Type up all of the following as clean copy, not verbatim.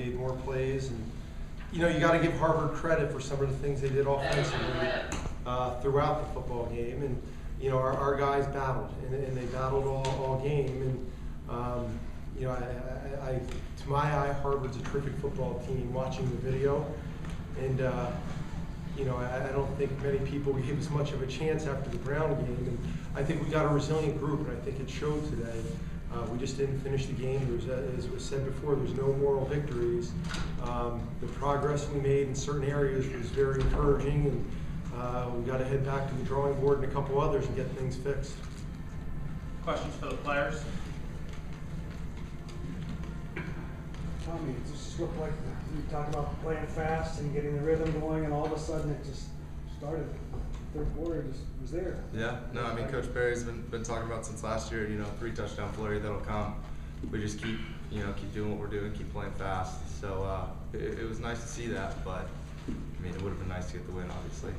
made more plays. And you know, you got to give Harvard credit for some of the things they did offensively throughout the football game. And you know, our guys battled, and they battled all game. And you know, to my eye, Harvard's a terrific football team. Watching the video, and you know, I don't think many people gave us much of a chance after the Brown game. And I think we got a resilient group, and I think it showed today. We just didn't finish the game. As was said before, there's no moral victories. The progress we made in certain areas was very encouraging, and we got to head back to the drawing board and a couple others and get things fixed. Questions for the players? Tommy, it just looked like you talked about playing fast and getting the rhythm going, and all of a sudden it just started. Third quarter just was there. Yeah, no, I mean, Coach Perry's been talking about since last year. You know, 3 touchdown flurry that'll come. We just keep doing what we're doing, keep playing fast. So it was nice to see that, but I mean, it would have been nice to get the win, obviously.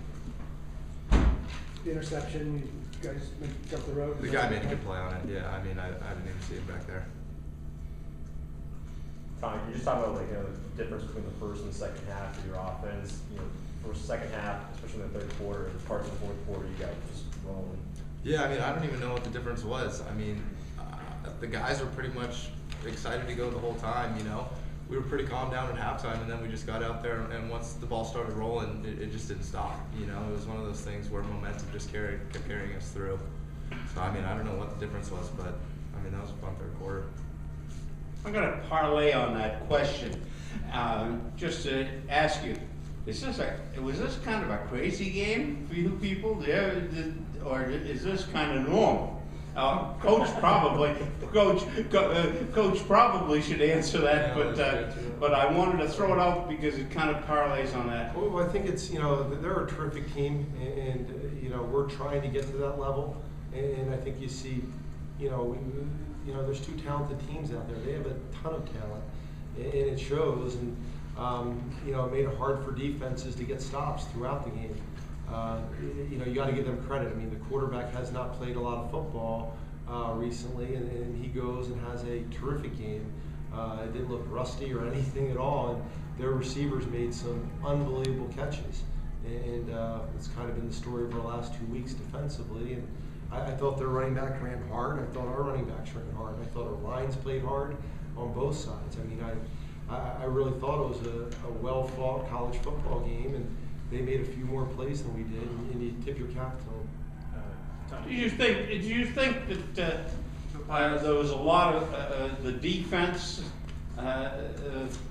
The interception, you guys jumped the road. The guy made a good play on it. Yeah, I mean, I didn't even see him back there. Tommy, can you just talk about the difference between the first and the second half of your offense? First, second half, especially in the third quarter, and parts of the fourth quarter, you guys just rolling. Yeah, I mean, I don't even know what the difference was. I mean, the guys were pretty much excited to go the whole time. You know, we were pretty calm down at halftime, and then we just got out there, and once the ball started rolling, it just didn't stop. You know, it was one of those things where momentum just kept carrying us through. So I mean, I don't know what the difference was, but I mean, that was a fun third quarter. I'm going to parlay on that question, just to ask you, was this kind of a crazy game for you people there, or is this kind of normal? Coach probably should answer that, but I wanted to throw it out because it kind of parlays on that. Well, I think it's, you know, they're a terrific team, and you know, we're trying to get to that level, and I think you see, you know, there's 2 talented teams out there. They have a ton of talent, and it shows. And you know, it made it hard for defenses to get stops throughout the game. You know, you got to give them credit. I mean, the quarterback has not played a lot of football recently, and he goes and has a terrific game. It didn't look rusty or anything at all, and their receivers made some unbelievable catches. And it's kind of been the story of our last 2 weeks defensively. And I thought their running back ran hard. I thought our running backs ran hard. I thought our lines played hard on both sides. I mean, I really thought it was a well-fought college football game, and they made a few more plays than we did, and you tip your cap to them. Did you think that there was a lot of the defense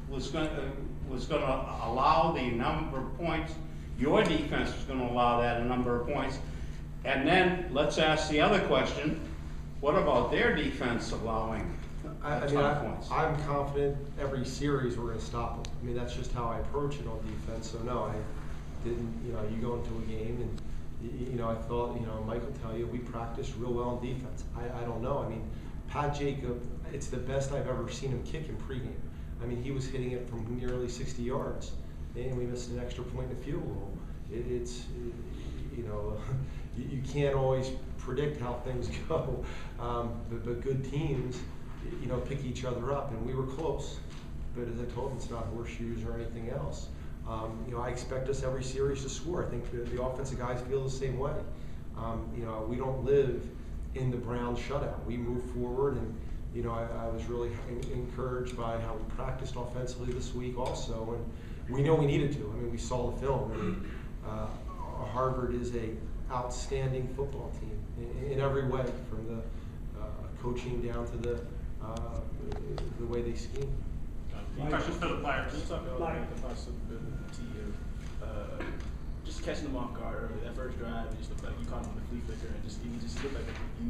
was going to allow the number of points? Your defense was going to allow that a number of points. And then let's ask the other question: what about their defense allowing points? I'm confident every series we're going to stop them. I mean, that's just how I approach it on defense. So no, I didn't. You know, you go into a game and you know, I thought, you know, Mike will tell you we practiced real well on defense. I don't know. I mean, Pat Jacob, it's the best I've ever seen him kick in pregame. I mean, he was hitting it from nearly 60 yards, and we missed an extra point in the field goal. It's you know. You can't always predict how things go, but good teams, you know, pick each other up, and we were close. But as I told them, it's not horseshoes or anything else. You know, I expect us every series to score. I think the offensive guys feel the same way. You know, we don't live in the Brown shutout. We move forward, and you know, I was really encouraged by how we practiced offensively this week also, and we know we needed to. I mean, we saw the film. I mean, Harvard is a outstanding football team in every way, from the coaching down to the way they scheme. Questions for the players? Can you talk about the possibility of just catching them off guard early? That first drive, it just looked like you caught them on the flea flicker, and just looked like you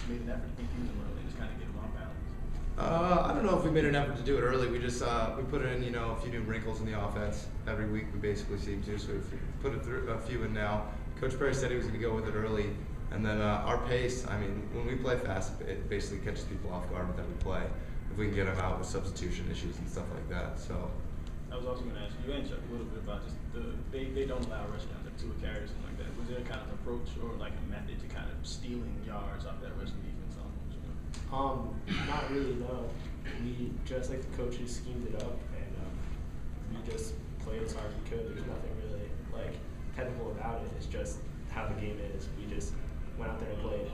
made an effort to confuse them early, just kind of get them off balance. I don't know if we made an effort to do it early. We just we put in, you know, a few new wrinkles in the offense every week. We basically seem to, so we've put a few in now. Coach Perry said he was going to go with it early, and then our pace. I mean, when we play fast, it basically catches people off guard with every play. If we can get them out with substitution issues and stuff like that. So. I was also going to ask you answered a little bit about just they don't allow rushing out there 2 carries, something like that. Was there a kind of approach or like a method to kind of stealing yards off that rushing defense almost? Not really, no. We, just like the coaches, schemed it up, and just played as hard as we could. There's nothing really like technical about it. It's just how the game is. We just went out there and played.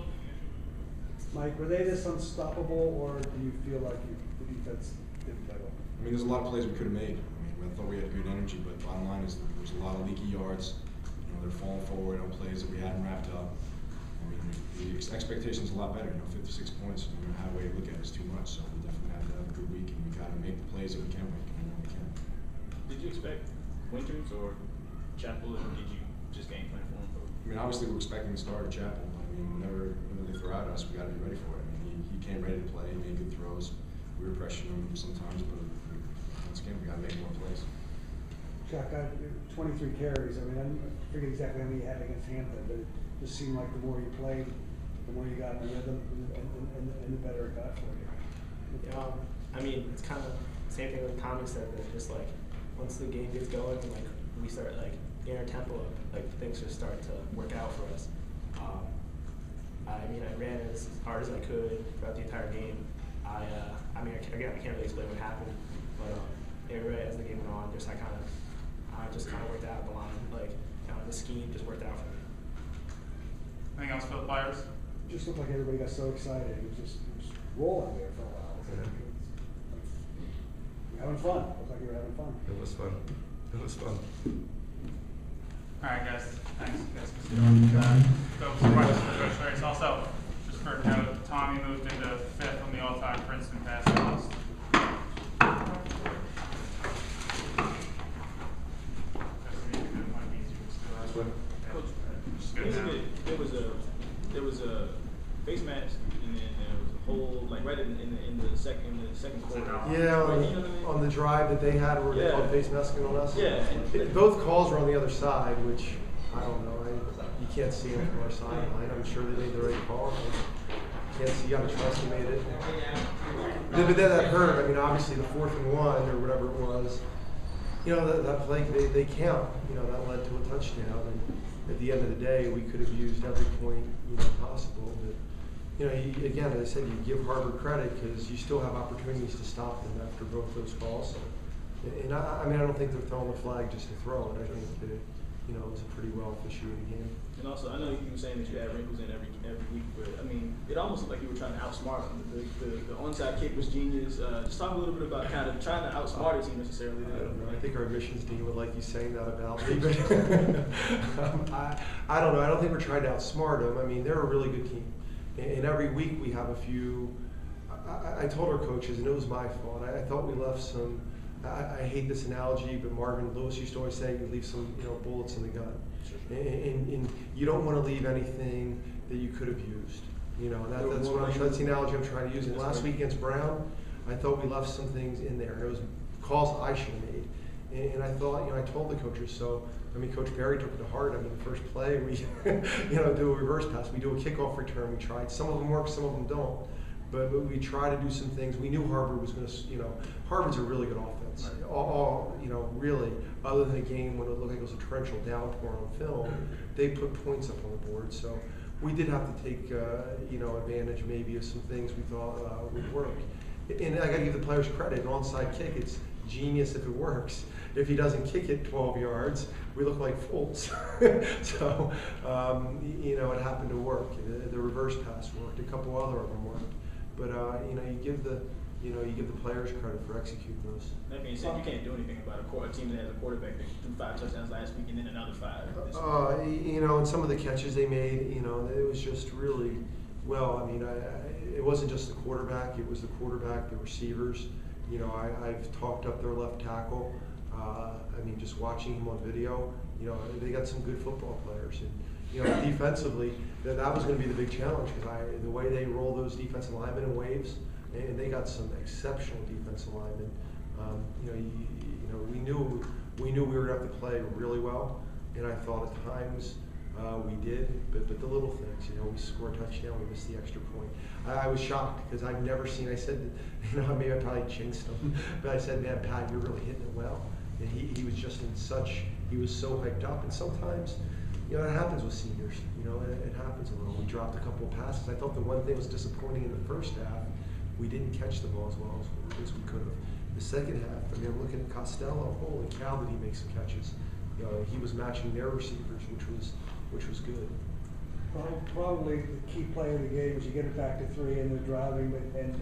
Mike, were they this unstoppable, or do you feel like the defense didn't play well? I mean, there's a lot of plays we could have made. I mean, I thought we had good energy, but bottom line is there's a lot of leaky yards. You know, they're falling forward on plays that we hadn't wrapped up. I mean, the expectation's a lot better. You know, 56 points, no matter how way you look at it, is too much. So we definitely have to have a good week, and we got to make the plays that we can make, and I know we can. Did you expect Winters or Chapel, or did you just game plan for him? I mean, obviously we're expecting to start at Chapel. I mean, whenever they throw at us, we got to be ready for it. I mean, he came ready to play. He made good throws. We were pressuring him sometimes, but once again, we got to make more plays. Jack, 23 carries. I mean, I forget exactly how many you had against Hampton, but it just seemed like the more you played, the more you got in the rhythm, and the better it got for you. I mean, it's kind of same thing with Tommy said. That just like once the game gets going, and like we start like getting our tempo up, like things just start to work out for us. I mean, I ran as hard as I could throughout the entire game. I mean, again, I can't really explain what happened, but right as the game went on, just I just kind of worked out the line, like the scheme just worked out for me. Anything else for the players? It just looked like everybody got so excited. It was rolling there for a while. It was like, having fun. It looked like you were having fun. It was fun. It was fun. All right, guys. Thanks. Go for questions for Coach Race. Also, just for a note, Tommy moved into 5th on the all-time Princeton passing list. Coach, there was a face mask, and then there was a whole like right in the second quarter. Yeah, Right, you know what I mean? on the drive that they had where they Yeah. called face masking on us. Yeah. Both calls were on the other side, which I don't know. You can't see them from our sideline. I'm sure they made the right call. You can't see. You got to trust they made it. But then that hurt. I mean, obviously the 4th and 1 or whatever it was. You know, that play they count. You know, that led to a touchdown. And at the end of the day, we could have used every point possible. But you know, again, as I said, you give Harvard credit because you still have opportunities to stop them after both those calls. And I mean, I don't think they're throwing the flag just to throw it. I think that it was a pretty well officiated game. And also, I know you were saying that you had wrinkles in every week, but I mean, it almost looked like you were trying to outsmart them. The onside kick was genius. Just talk a little bit about kind of trying to outsmart a team necessarily. I don't know. I think our admissions dean would like you saying that about me, but I don't know. I don't think we're trying to outsmart them. I mean, they're a really good team, and every week we have a few. I told our coaches, and it was my fault. I thought we left some. I hate this analogy, but Marvin Lewis used to always say, "You leave some, bullets in the gun," and you don't want to leave anything that you could have used. That's the analogy I'm trying to use. And last week against Brown, I thought we left some things in there. It was calls I should have made, and I thought, I told the coaches. So, I mean, Coach Barry took it to heart. I mean, the first play we, do a reverse pass. We do a kickoff return. We tried. Some of them work, some of them don't. But we try to do some things. We knew Harvard was going to, Harvard's a really good offense. Really, other than a game when it looked like it was a torrential downpour on film, they put points up on the board. So we did have to take, advantage maybe of some things we thought would work. And I got to give the players credit. An onside kick, it's genius if it works. If he doesn't kick it 12 yards, we look like fools. So, it happened to work. The reverse pass worked. A couple other of them worked. But you give the players credit for executing those. That being said, you can't do anything about a team that has a quarterback that threw 5 touchdowns last week and then another 5. And some of the catches they made, it was just really well. I mean, it wasn't just the quarterback; it was the quarterback, the receivers. I've talked up their left tackle. I mean, just watching him on video, they got some good football players. And defensively, that was going to be the big challenge because the way they roll those defensive linemen in waves, and they got some exceptional defensive linemen. We knew we were going to have to play really well, and I thought at times we did. But the little things, we scored a touchdown, we missed the extra point. I was shocked because I've never seen. I said, maybe I probably jinxed him, but I said, man, Pat, you're really hitting it well. And he was just he was so hyped up, and sometimes. It happens with seniors. It happens a little. We dropped a couple of passes. I thought the one thing was disappointing in the first half. We didn't catch the ball as well as we could have. The second half, I mean, I'm looking at Costello, holy cow, did he make some catches. You know, he was matching their receivers, which was good. Probably the key play of the game is you get it back to 3 and they're driving, and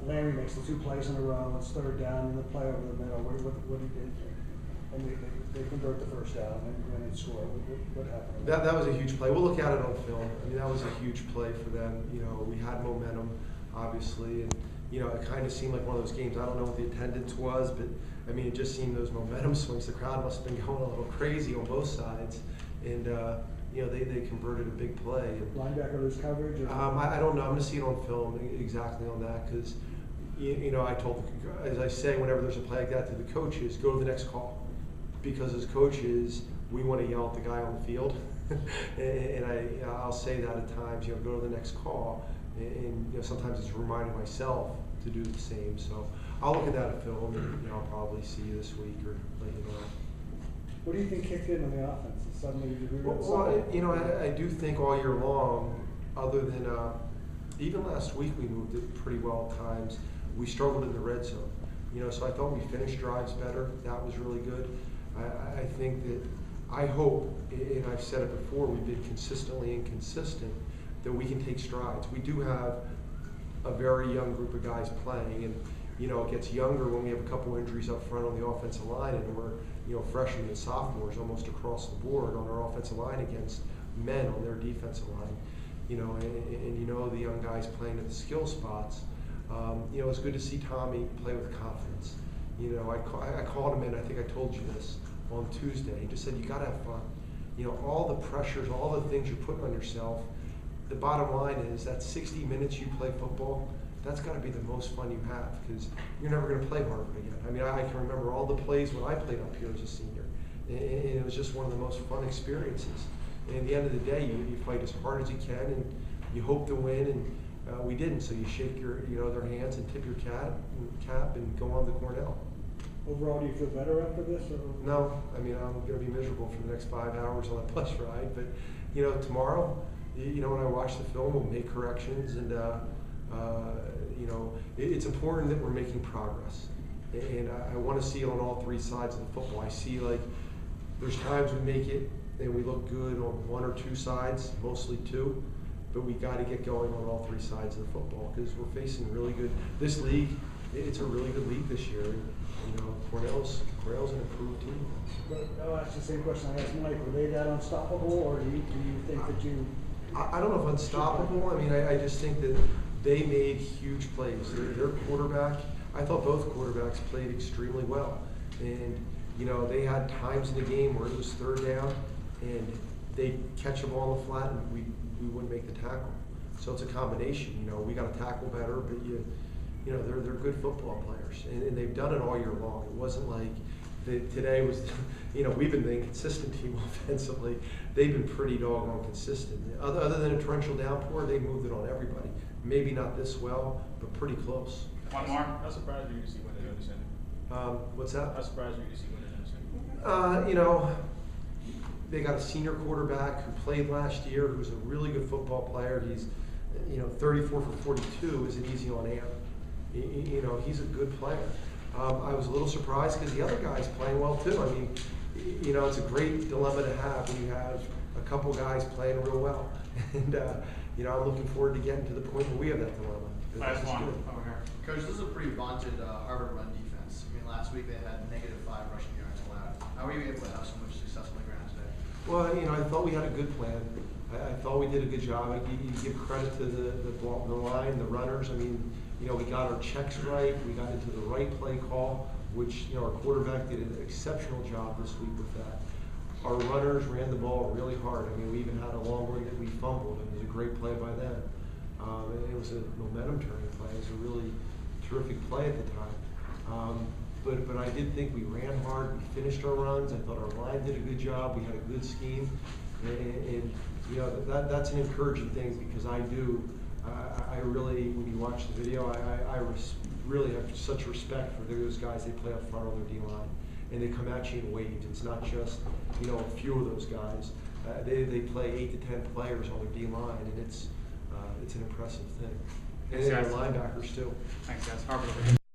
Larry makes the 2 plays in a row. It's third down and the play over the middle. What he did, and they convert the first down and score. What happened? That was a huge play. We'll look at it on film. I mean, that was a huge play for them. You know, we had momentum, obviously, and you know, it kind of seemed like one of those games. I don't know what the attendance was, but I mean, it just seemed those momentum swings. The crowd must have been going a little crazy on both sides, and you know, they converted a big play. And, linebacker lose coverage? Or? I don't know. I'm going to see it on film exactly on that because, you know, I told, as I say, whenever there's a play like that to the coaches, go to the next call. Because as coaches, we want to yell at the guy on the field. and I'll say that at times, you know, go to the next call. And you know, sometimes it's reminding myself to do the same. So I'll look at that at film and, you know, I'll probably see you this week or let you know. What do you think kicked in on the offense? Suddenly you Well, you know, I do think all year long, other than even last week, we moved it pretty well at times. We struggled in the red zone, you know, so I thought we finished drives better. That was really good. I think that I hope, and I've said it before, we've been consistently inconsistent, that we can take strides. We do have a very young group of guys playing, and you know, it gets younger when we have a couple injuries up front on the offensive line, and we're, you know, freshmen and sophomores almost across the board on our offensive line against men on their defensive line. You know, and you know, the young guys playing at the skill spots. You know, it's good to see Tommy play with confidence. You know, I called him in, I think I told you this, on Tuesday. He just said, you gotta have fun. You know, all the pressures, all the things you're putting on yourself, the bottom line is that 60 minutes you play football, that's got to be the most fun you have because you're never going to play Harvard again. I mean, I can remember all the plays when I played up here as a senior, and it was just one of the most fun experiences. And at the end of the day, you fight as hard as you can, and you hope to win, and we didn't. So you shake your, you know, their hands and tip your cap and go on to Cornell. Overall, do you feel better after this? Or? No, I mean, I'm going to be miserable for the next 5 hours on that bus ride. But you know, tomorrow, you know, when I watch the film, we'll make corrections and. You know, it's important that we're making progress, and I want to see it on all 3 sides of the football. I see, like, there's times we make it and we look good on 1 or 2 sides, mostly 2, but we got to get going on all 3 sides of the football because we're facing really good. This league, it's a really good league this year. And, you know, Cornell's an improved team. But I'll ask the same question I asked Mike. Were they that unstoppable, or do you think that you? I don't know if unstoppable. I mean, I just think that they made huge plays. Their quarterback, I thought both quarterbacks played extremely well. And, you know, they had times in the game where it was third down and they'd catch a ball in the flat and we wouldn't make the tackle. So it's a combination. You know, we got to tackle better, but you know, they're good football players. And they've done it all year long. It wasn't like today was, you know, we've been the inconsistent team offensively. They've been pretty doggone consistent. Other than a torrential downpour, they moved it on everybody. Maybe not this well, but pretty close. One more. How surprised were you to see Wyndon Anderson? What's that? How surprised were you to see Wyndon Anderson? You know, they got a senior quarterback who played last year, who's a really good football player. He's, you know, 34 for 42 isn't easy on air. You know, he's a good player. I was a little surprised because the other guy's playing well too. I mean, you know, it's a great dilemma to have when you have a couple guys playing real well. And, you know, I'm looking forward to getting to the point where we have that dilemma. Last one over here. Coach, this is a pretty vaunted Harvard run defense. I mean, last week they had -5 rushing yards allowed. How were you able to have so much success on the ground today? Well, you know, I thought we had a good plan. I thought we did a good job. You give credit to the line, the runners. I mean, you know, we got our checks right. We got into the right play call, which, you know, our quarterback did an exceptional job this week with that. Our runners ran the ball really hard. I mean, we even had a long one that we fumbled. It was a great play by them. And it was a momentum turning play. It was a really terrific play at the time. But I did think we ran hard. We finished our runs. I thought our line did a good job. We had a good scheme. And you know, that's an encouraging thing because I really, when you watch the video, I really have such respect for those guys. They play up front on their D-line. And they come at you in waves. It's not just, you know, a few of those guys. They play 8 to 10 players on their D-line, and it's an impressive thing. And Thanks, their guys. linebackers too. Thanks, guys. Harvard over here.